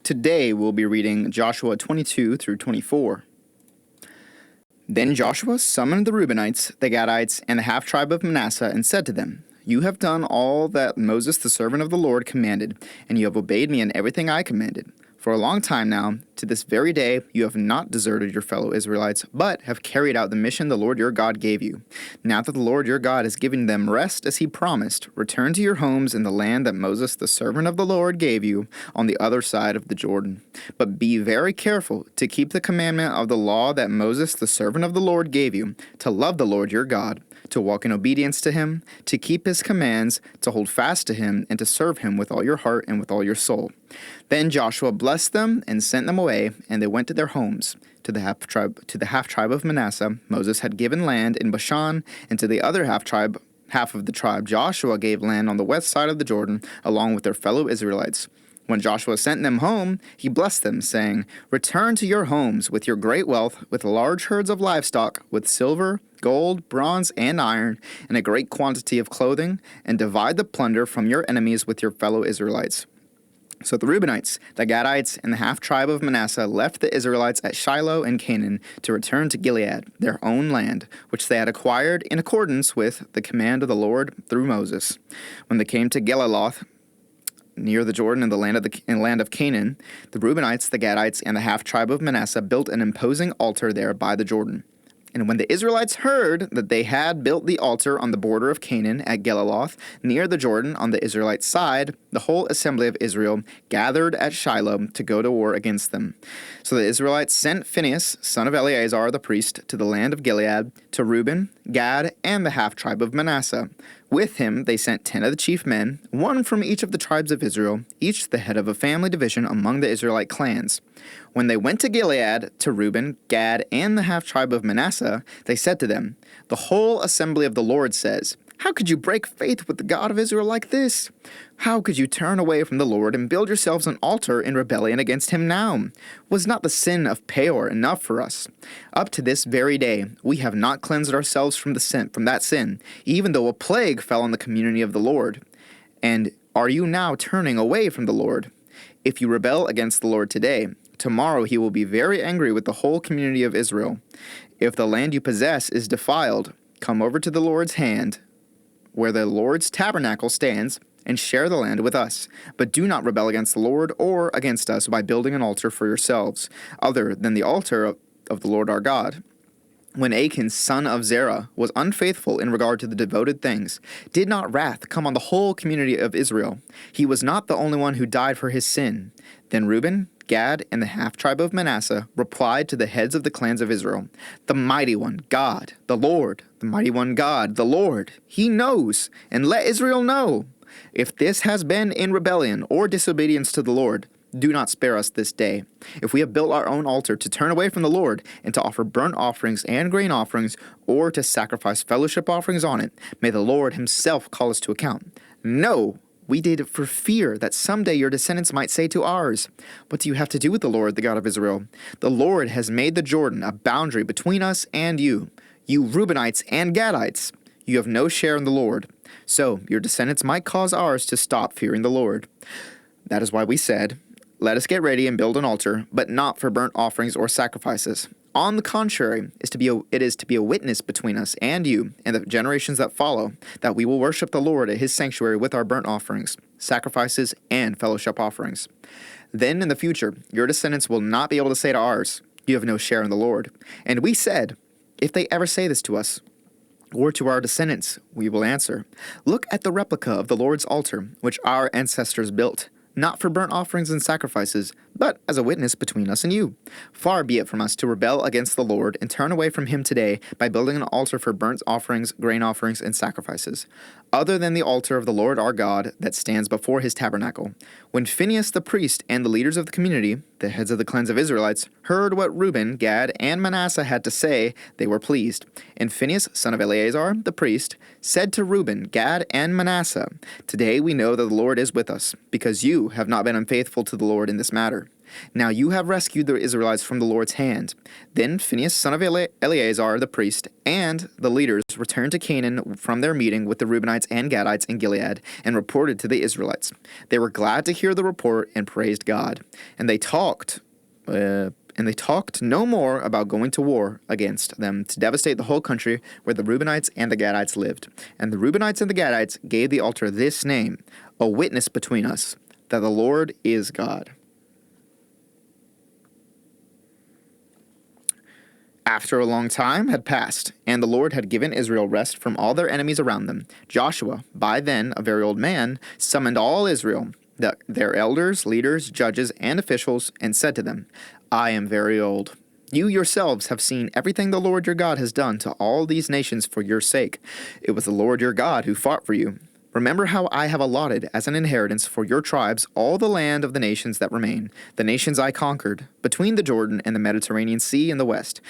Today we'll be reading Joshua 22 through 24. Then Joshua summoned the Reubenites, the Gadites, and the half-tribe of Manasseh, and said to them, "You have done all that Moses the servant of the Lord commanded, and you have obeyed me in everything I commanded. For a long time now, to this very day, you have not deserted your fellow Israelites, but have carried out the mission the Lord your God gave you. Now that the Lord your God has given them rest as he promised, return to your homes in the land that Moses the servant of the Lord gave you on the other side of the Jordan. But be very careful to keep the commandment of the law that Moses the servant of the Lord gave you, to love the Lord your God, to walk in obedience to him, to keep his commands, to hold fast to him, and to serve him with all your heart and with all your soul." Then Joshua blessed them and sent them away, and they went to their homes. To the half-tribe of Manasseh, Moses had given land in Bashan, and to the other half of the tribe, Joshua gave land on the west side of the Jordan, along with their fellow Israelites. When Joshua sent them home, he blessed them, saying, "Return to your homes with your great wealth, with large herds of livestock, with silver, gold, bronze, and iron, and a great quantity of clothing, and divide the plunder from your enemies with your fellow Israelites." So the Reubenites, the Gadites, and the half-tribe of Manasseh left the Israelites at Shiloh and Canaan to return to Gilead, their own land, which they had acquired in accordance with the command of the Lord through Moses. When they came to Geliloth, near the Jordan in the land of Canaan, the Reubenites, the Gadites, and the half-tribe of Manasseh built an imposing altar there by the Jordan. And when the Israelites heard that they had built the altar on the border of Canaan at Geliloth, near the Jordan on the Israelite side, the whole assembly of Israel gathered at Shiloh to go to war against them. So the Israelites sent Phinehas, son of Eleazar the priest, to the land of Gilead, to Reuben, Gad, and the half-tribe of Manasseh. With him they sent 10 of the chief men, one from each of the tribes of Israel, each the head of a family division among the Israelite clans. When they went to Gilead, to Reuben, Gad, and the half-tribe of Manasseh, they said to them, "The whole assembly of the Lord says, 'How could you break faith with the God of Israel like this? How could you turn away from the Lord and build yourselves an altar in rebellion against him now? Was not the sin of Peor enough for us? Up to this very day, we have not cleansed ourselves from that sin, even though a plague fell on the community of the Lord. And are you now turning away from the Lord? If you rebel against the Lord today, tomorrow he will be very angry with the whole community of Israel. If the land you possess is defiled, come over to the Lord's hand, where the Lord's tabernacle stands, and share the land with us. But do not rebel against the Lord or against us by building an altar for yourselves, other than the altar of the Lord our God. When Achan, son of Zerah, was unfaithful in regard to the devoted things, did not wrath come on the whole community of Israel? He was not the only one who died for his sin." Then Reuben, Gad, and the half-tribe of Manasseh replied to the heads of the clans of Israel, "The mighty one, God, the Lord, the mighty one, God, the Lord, he knows, and let Israel know. If this has been in rebellion or disobedience to the Lord, do not spare us this day. If we have built our own altar to turn away from the Lord and to offer burnt offerings and grain offerings, or to sacrifice fellowship offerings on it, may the Lord himself call us to account. No, we did it for fear that someday your descendants might say to ours, 'What do you have to do with the Lord, the God of Israel? The Lord has made the Jordan a boundary between us and you Reubenites and Gadites. You have no share in the Lord.' So your descendants might cause ours to stop fearing the Lord. That is why we said, 'Let us get ready and build an altar, but not for burnt offerings or sacrifices.' On the contrary, it is to be a witness between us and you and the generations that follow, that we will worship the Lord at his sanctuary with our burnt offerings, sacrifices, and fellowship offerings. Then in the future, your descendants will not be able to say to ours, 'You have no share in the Lord.' And we said, if they ever say this to us, or to our descendants, we will answer, 'Look at the replica of the Lord's altar, which our ancestors built, not for burnt offerings and sacrifices, but as a witness between us and you. Far be it from us to rebel against the Lord and turn away from him today by building an altar for burnt offerings, grain offerings, and sacrifices, other than the altar of the Lord our God that stands before his tabernacle.' When Phinehas the priest and the leaders of the community, the heads of the clans of Israelites, heard what Reuben, Gad, and Manasseh had to say, they were pleased. And Phinehas, son of Eleazar the priest, said to Reuben, Gad, and Manasseh, 'Today we know that the Lord is with us, because you have not been unfaithful to the Lord in this matter. Now you have rescued the Israelites from the Lord's hand. Then Phinehas, son of Eleazar the priest, and the leaders returned to Canaan from their meeting with the Reubenites and Gadites in Gilead, and reported to the Israelites. They were glad to hear the report and praised God. And they talked no more about going to war against them to devastate the whole country where the Reubenites and the Gadites lived. And the Reubenites and the Gadites gave the altar this name, a witness between us, that the Lord is God. After a long time had passed, and the Lord had given Israel rest from all their enemies around them, Joshua, by then a very old man, summoned all Israel, their elders, leaders, judges, and officials, and said to them, I am very old. You yourselves have seen everything the Lord your God has done to all these nations for your sake. It was the Lord your God who fought for you. Remember how I have allotted as an inheritance for your tribes all the land of the nations that remain, the nations I conquered, between the Jordan and the Mediterranean Sea in the west.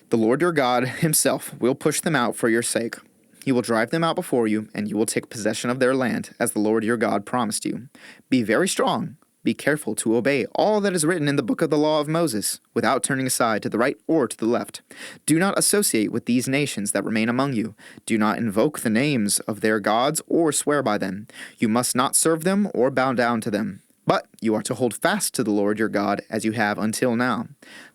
The Lord your God himself will push them out for your sake. He will drive them out before you, and you will take possession of their land, as the Lord your God promised you. Be very strong. Be careful to obey all that is written in the book of the law of Moses, without turning aside to the right or to the left. Do not associate with these nations that remain among you. Do not invoke the names of their gods or swear by them. You must not serve them or bow down to them. But you are to hold fast to the Lord your God as you have until now.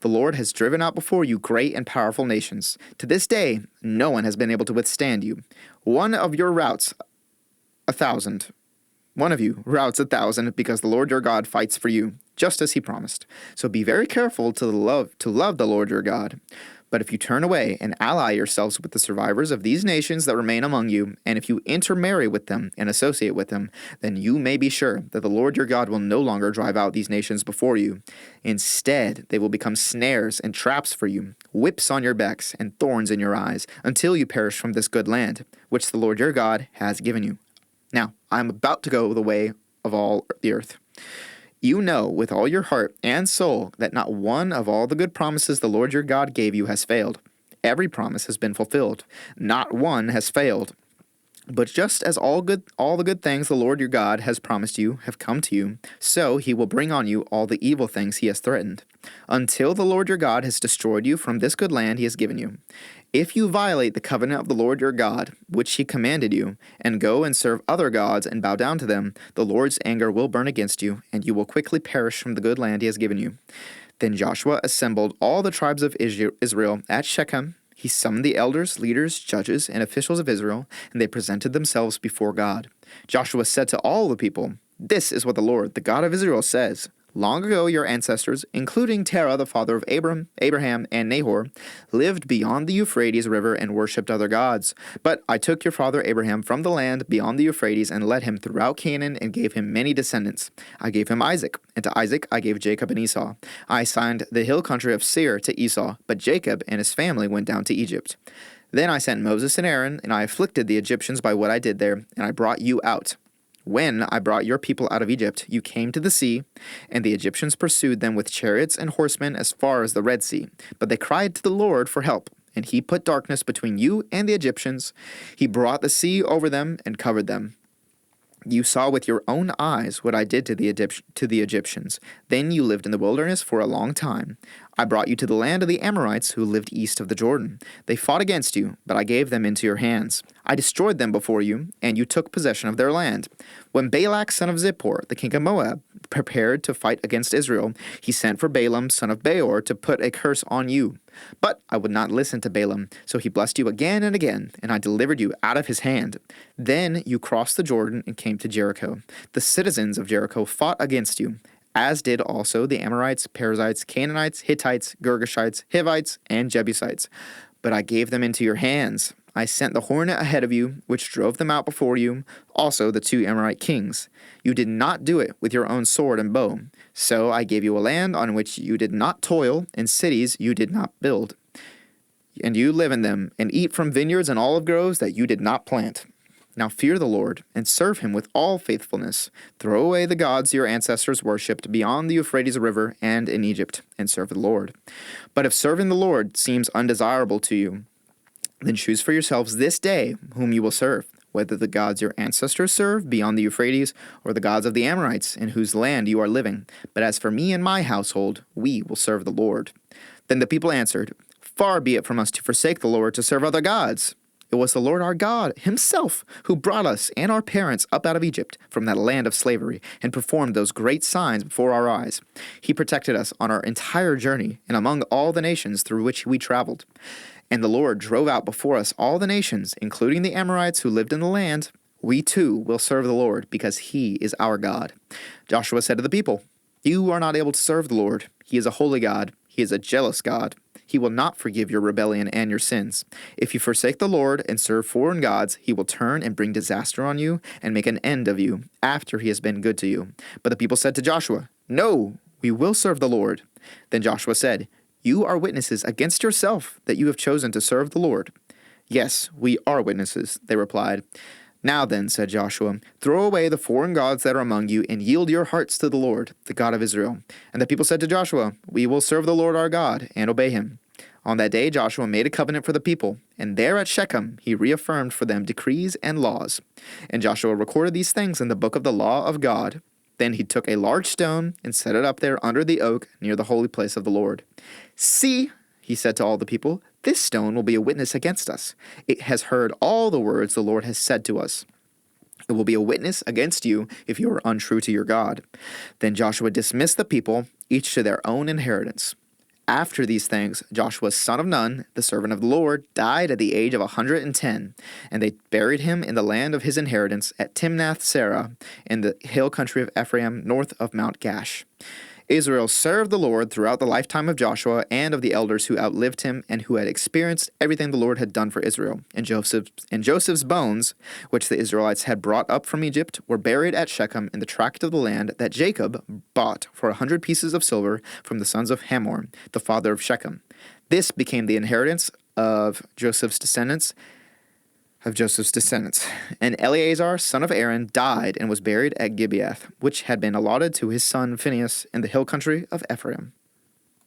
The Lord has driven out before you great and powerful nations. To this day, no one has been able to withstand you. One of you routs 1,000, because the Lord your God fights for you, just as he promised. So be very careful to love the Lord your God. But if you turn away and ally yourselves with the survivors of these nations that remain among you, and if you intermarry with them and associate with them, then you may be sure that the Lord your God will no longer drive out these nations before you. Instead, they will become snares and traps for you, whips on your backs and thorns in your eyes, until you perish from this good land, which the Lord your God has given you. Now, I am about to go the way of all the earth. You know with all your heart and soul that not one of all the good promises the Lord your God gave you has failed. Every promise has been fulfilled. Not one has failed. But just as all the good things the Lord your God has promised you have come to you, so he will bring on you all the evil things he has threatened, until the Lord your God has destroyed you from this good land he has given you. If you violate the covenant of the Lord your God, which he commanded you, and go and serve other gods and bow down to them, the Lord's anger will burn against you, and you will quickly perish from the good land he has given you. Then Joshua assembled all the tribes of Israel at Shechem. He summoned the elders, leaders, judges, and officials of Israel, and they presented themselves before God. Joshua said to all the people, This is what the Lord, the God of Israel, says. Long ago your ancestors, including Terah, the father of Abraham, and Nahor, lived beyond the Euphrates River and worshipped other gods. But I took your father Abraham from the land beyond the Euphrates and led him throughout Canaan and gave him many descendants. I gave him Isaac, and to Isaac I gave Jacob and Esau. I assigned the hill country of Seir to Esau, but Jacob and his family went down to Egypt. Then I sent Moses and Aaron, and I afflicted the Egyptians by what I did there, and I brought you out. When I brought your people out of Egypt, you came to the sea, and the Egyptians pursued them with chariots and horsemen as far as the Red Sea. But they cried to the Lord for help, and he put darkness between you and the Egyptians. He brought the sea over them and covered them. You saw with your own eyes what I did to the Egyptians. Then you lived in the wilderness for a long time. I brought you to the land of the Amorites who lived east of the Jordan. They fought against you, but I gave them into your hands. I destroyed them before you, and you took possession of their land. When Balak son of Zippor, the king of Moab, prepared to fight against Israel, he sent for Balaam son of Beor to put a curse on you. But I would not listen to Balaam, so he blessed you again and again, and I delivered you out of his hand. Then you crossed the Jordan and came to Jericho. The citizens of Jericho fought against you, as did also the Amorites, Perizzites, Canaanites, Hittites, Girgashites, Hivites, and Jebusites. But I gave them into your hands. I sent the hornet ahead of you, which drove them out before you, also the 2 Amorite kings. You did not do it with your own sword and bow. So I gave you a land on which you did not toil, and cities you did not build. And you live in them, and eat from vineyards and olive groves that you did not plant. Now fear the Lord, and serve him with all faithfulness. Throw away the gods your ancestors worshipped beyond the Euphrates River and in Egypt, and serve the Lord. But if serving the Lord seems undesirable to you, then choose for yourselves this day whom you will serve, whether the gods your ancestors served beyond the Euphrates, or the gods of the Amorites, in whose land you are living. But as for me and my household, we will serve the Lord." Then the people answered, "Far be it from us to forsake the Lord to serve other gods. It was the Lord our God himself who brought us and our parents up out of Egypt from that land of slavery and performed those great signs before our eyes. He protected us on our entire journey and among all the nations through which we traveled. And the Lord drove out before us all the nations, including the Amorites who lived in the land. We too will serve the Lord because he is our God." Joshua said to the people, "You are not able to serve the Lord. He is a holy God. He is a jealous God. He will not forgive your rebellion and your sins. If you forsake the Lord and serve foreign gods, he will turn and bring disaster on you and make an end of you after he has been good to you." But the people said to Joshua, "No, we will serve the Lord." Then Joshua said, "You are witnesses against yourself that you have chosen to serve the Lord." "Yes, we are witnesses," they replied. "Now then," said Joshua, "throw away the foreign gods that are among you and yield your hearts to the Lord, the God of Israel." And the people said to Joshua, "We will serve the Lord our God and obey him." On that day Joshua made a covenant for the people, and there at Shechem he reaffirmed for them decrees and laws. And Joshua recorded these things in the book of the law of God. Then he took a large stone and set it up there under the oak near the holy place of the Lord. "See," he said to all the people, "this stone will be a witness against us. It has heard all the words the Lord has said to us. It will be a witness against you if you are untrue to your God." Then Joshua dismissed the people, each to their own inheritance. After these things, Joshua son of Nun, the servant of the Lord, died at the age of 110, and they buried him in the land of his inheritance at Timnath-serah in the hill country of Ephraim, north of Mount Gash. Israel served the Lord throughout the lifetime of Joshua and of the elders who outlived him and who had experienced everything the Lord had done for Israel. And Joseph's bones, which the Israelites had brought up from Egypt, were buried at Shechem in the tract of the land that Jacob bought for 100 pieces of silver from the sons of Hamor, the father of Shechem. This became the inheritance of Joseph's descendants. And Eleazar, son of Aaron, died and was buried at Gibeath, which had been allotted to his son Phinehas in the hill country of Ephraim.